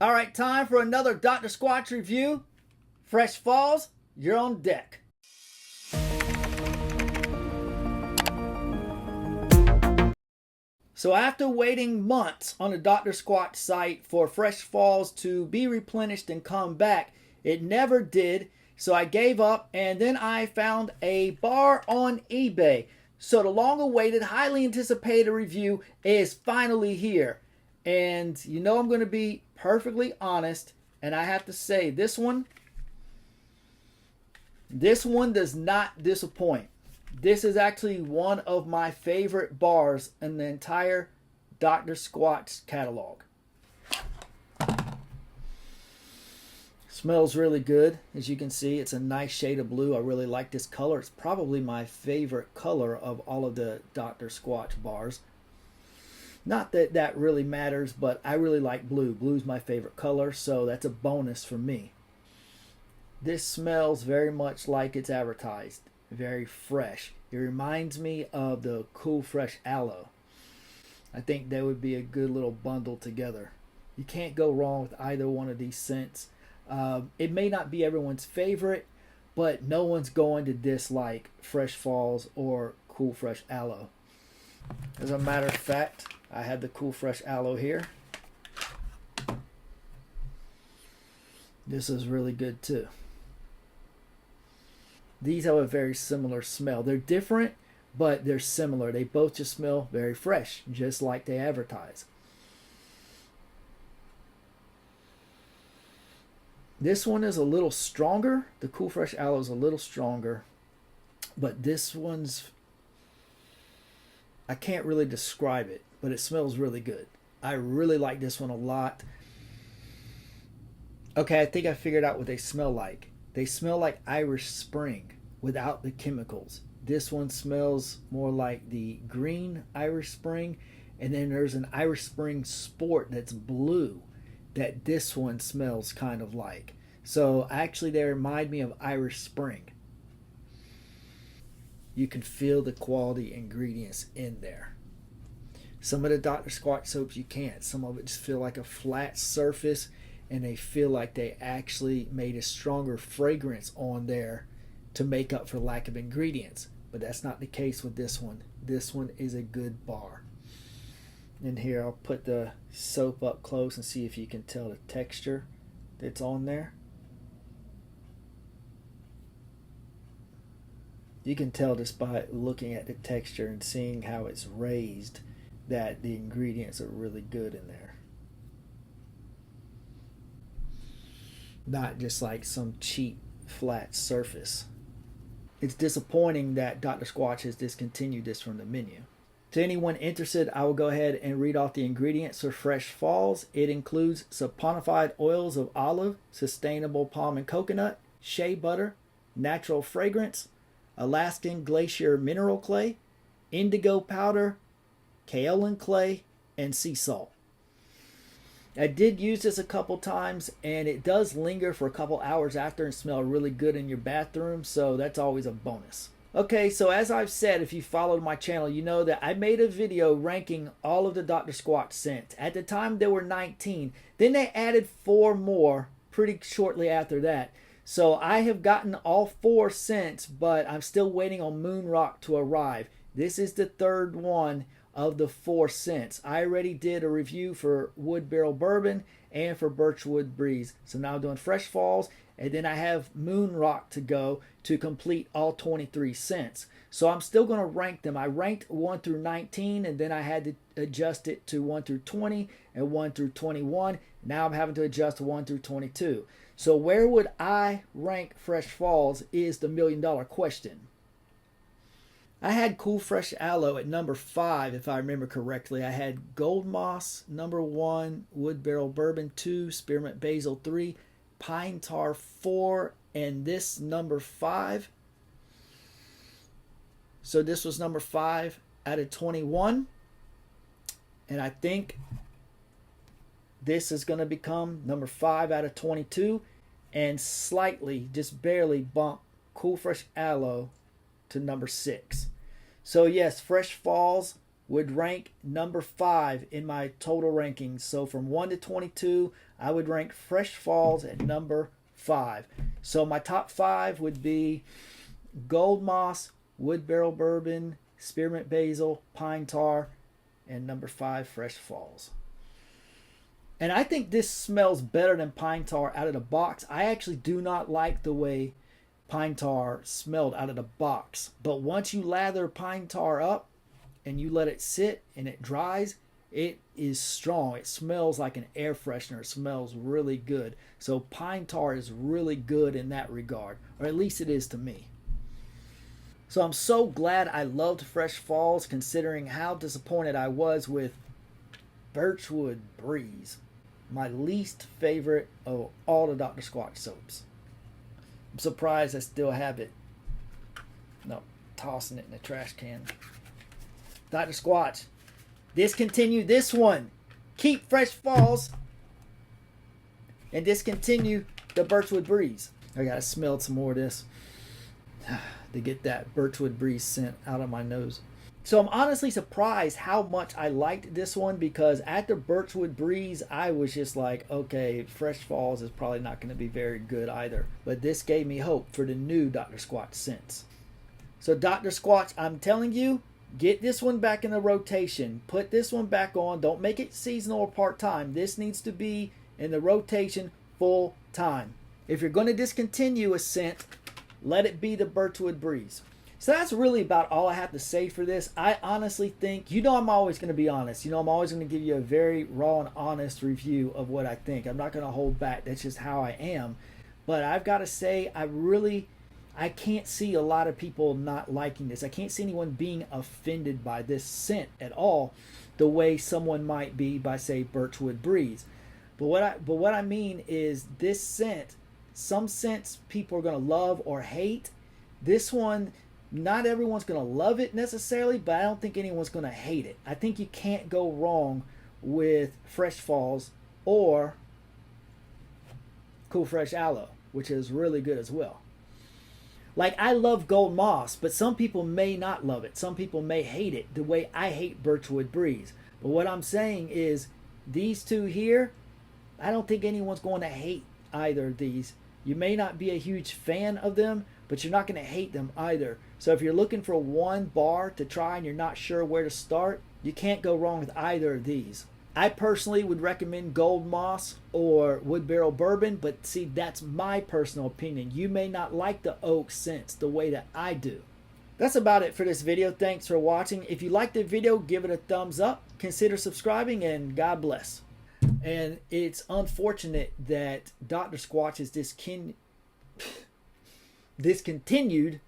All right, time for another Dr. Squatch review. Fresh Falls, you're on deck. So after waiting months on the Dr. Squatch site for Fresh Falls to be replenished and come back, it never did. So I gave up, and then I found a bar on eBay. So the long-awaited, highly anticipated review is finally here. And you know I'm going to be perfectly honest, and I have to say this one does not disappoint. This is actually one of my favorite bars in the entire Dr. Squatch catalog. Smells really good. As you can see, it's a nice shade of blue. I really like this color. It's probably my favorite color of all of the Dr. Squatch bars. Not that that really matters, but I really like blue. Blue's my favorite color, so that's a bonus for me. This smells very much like it's advertised. Very fresh. It reminds me of the Cool Fresh Aloe. I think they would be a good little bundle together. You can't go wrong with either one of these scents. It may not be everyone's favorite, but no one's going to dislike Fresh Falls or Cool Fresh Aloe. As a matter of fact, I have the Cool Fresh Aloe here. This is really good too. These have a very similar smell. They're different, but they're similar. They both just smell very fresh, just like they advertise. This one is a little stronger. The Cool Fresh Aloe is a little stronger, but this one's, I can't really describe it, but it smells really good. I really like this one a lot. Okay, I think I figured out what they smell like. They smell like Irish Spring without the chemicals. This one smells more like the green Irish Spring, and then there's an Irish Spring Sport that's blue that this one smells kind of like. So actually they remind me of Irish Spring. You can feel the quality ingredients in there. Some of the Dr. Squatch soaps you can't. Some of it just feel like a flat surface, and they feel like they actually made a stronger fragrance on there to make up for lack of ingredients. But that's not the case with this one. This one is a good bar. And here I'll put the soap up close and see if you can tell the texture that's on there. You can tell just by looking at the texture and seeing how it's raised that the ingredients are really good in there. Not just like some cheap flat surface. It's disappointing that Dr. Squatch has discontinued this from the menu. To anyone interested, I will go ahead and read off the ingredients for Fresh Falls. It includes saponified oils of olive, sustainable palm and coconut, shea butter, natural fragrance, Alaskan glacier mineral clay, indigo powder, kaolin clay, and sea salt. I did use this a couple times, and it does linger for a couple hours after and smell really good in your bathroom, so that's always a bonus. Okay, so as I've said, if you followed my channel, you know that I made a video ranking all of the Dr. Squatch scents. At the time, there were 19. Then they added 4 more pretty shortly after that. So I have gotten all 4 scents, but I'm still waiting on Moon Rock to arrive. This is the 3rd one of the 4 scents. I already did a review for Wood Barrel Bourbon and for Birchwood Breeze. So now I'm doing Fresh Falls, and then I have Moon Rock to go to complete all 23 scents. So I'm still going to rank them. I ranked 1 through 19, and then I had to adjust it to 1 through 20 and 1 through 21. Now I'm having to adjust 1 through 22. So where would I rank Fresh Falls is the million-dollar question. I had Cool Fresh Aloe at number 5, if I remember correctly. I had Gold Moss, number 1, Wood Barrel Bourbon 2, Spearmint Basil 3, Pine Tar 4, and this number 5. So this was number 5 out of 21. And I think this is going to become number 5 out of 22 and slightly, just barely bump Cool Fresh Aloe to number 6. So yes, Fresh Falls would rank number 5 in my total rankings. So from 1 to 22, I would rank Fresh Falls at number 5. So my top 5 would be Gold Moss, Wood Barrel Bourbon, Spearmint Basil, Pine Tar, and number 5, Fresh Falls. And I think this smells better than Pine Tar out of the box. I actually do not like the way Pine Tar smelled out of the box. But once you lather Pine Tar up and you let it sit and it dries, it is strong. It smells like an air freshener. It smells really good. So Pine Tar is really good in that regard, or at least it is to me. So I'm so glad I loved Fresh Falls, considering how disappointed I was with Birchwood Breeze, my least favorite of all the Dr. Squatch soaps. I'm surprised I still have it. No, tossing it in the trash can. Dr. Squatch, discontinue this one. Keep Fresh Falls and discontinue the Birchwood Breeze. I gotta smell some more of this to get that Birchwood Breeze scent out of my nose. So I'm honestly surprised how much I liked this one, because after Birchwood Breeze, I was just like, okay, Fresh Falls is probably not going to be very good either. But this gave me hope for the new Dr. Squatch scents. So Dr. Squatch, I'm telling you, get this one back in the rotation. Put this one back on. Don't make it seasonal or part-time. This needs to be in the rotation full time. If you're going to discontinue a scent, let it be the Birchwood Breeze. So that's really about all I have to say for this. I honestly think, I'm always going to be honest. I'm always going to give you a very raw and honest review of what I think. I'm not going to hold back. That's just how I am. But I've got to say, I can't see a lot of people not liking this. I can't see anyone being offended by this scent at all, the way someone might be by, say, Birchwood Breeze. But what I mean is, this scent, some scents people are going to love or hate. This one, not everyone's going to love it necessarily, but I don't think anyone's going to hate it. I think you can't go wrong with Fresh Falls or Cool Fresh Aloe, which is really good as well. Like, I love Gold Moss, but some people may not love it. Some people may hate it the way I hate Birchwood Breeze. But what I'm saying is, these two here, I don't think anyone's going to hate either of these. You may not be a huge fan of them, but you're not going to hate them either. So if you're looking for one bar to try and you're not sure where to start, you can't go wrong with either of these. I personally would recommend Gold Moss or Wood Barrel Bourbon, but see, that's my personal opinion. You may not like the oak scents the way that I do. That's about it for this video. Thanks for watching. If you liked the video, give it a thumbs up. Consider subscribing, and God bless. And it's unfortunate that Dr. Squatch is discontinued